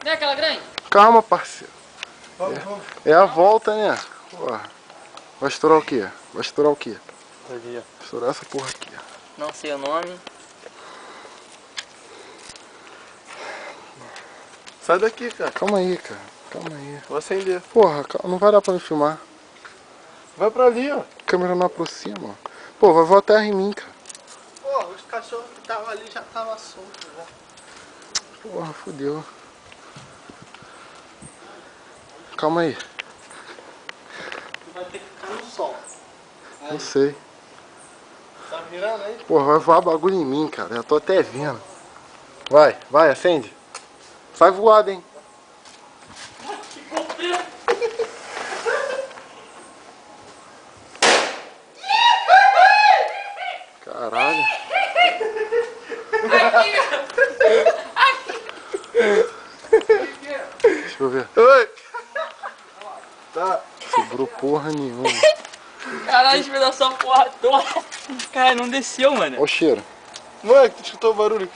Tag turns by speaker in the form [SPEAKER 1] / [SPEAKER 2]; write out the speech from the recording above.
[SPEAKER 1] Não é aquela grande?
[SPEAKER 2] Calma, parceiro.
[SPEAKER 3] Vamos.
[SPEAKER 2] É a volta, né? Porra. Vai estourar o quê? Vai estourar o quê?
[SPEAKER 3] Aqui, ó.
[SPEAKER 2] Estourar essa porra aqui, ó.
[SPEAKER 1] Não sei o nome.
[SPEAKER 3] Sai daqui, cara.
[SPEAKER 2] Calma aí, cara. Calma aí.
[SPEAKER 3] Vou acender.
[SPEAKER 2] Porra, não vai dar pra me filmar.
[SPEAKER 3] Vai pra ali, ó.
[SPEAKER 2] A câmera não aproxima. Pô, vai voar em mim, cara.
[SPEAKER 3] Porra, os cachorros que estavam ali já estavam soltos, né?
[SPEAKER 2] Porra, fodeu. Calma aí.
[SPEAKER 3] Tu vai ter que ficar no sol.
[SPEAKER 2] Não sei.
[SPEAKER 3] Tá virando aí?
[SPEAKER 2] Porra, vai voar bagulho em mim, cara. Eu tô até vendo. Vai, acende. Sai voado, hein. Caralho. Deixa eu ver.
[SPEAKER 3] Oi! Tá.
[SPEAKER 2] Sobrou porra nenhuma.
[SPEAKER 1] Caralho, espedaçou a porra toda. Cara, não desceu, mano.
[SPEAKER 2] Olha o cheiro.
[SPEAKER 3] Não é que tu escutou o barulho?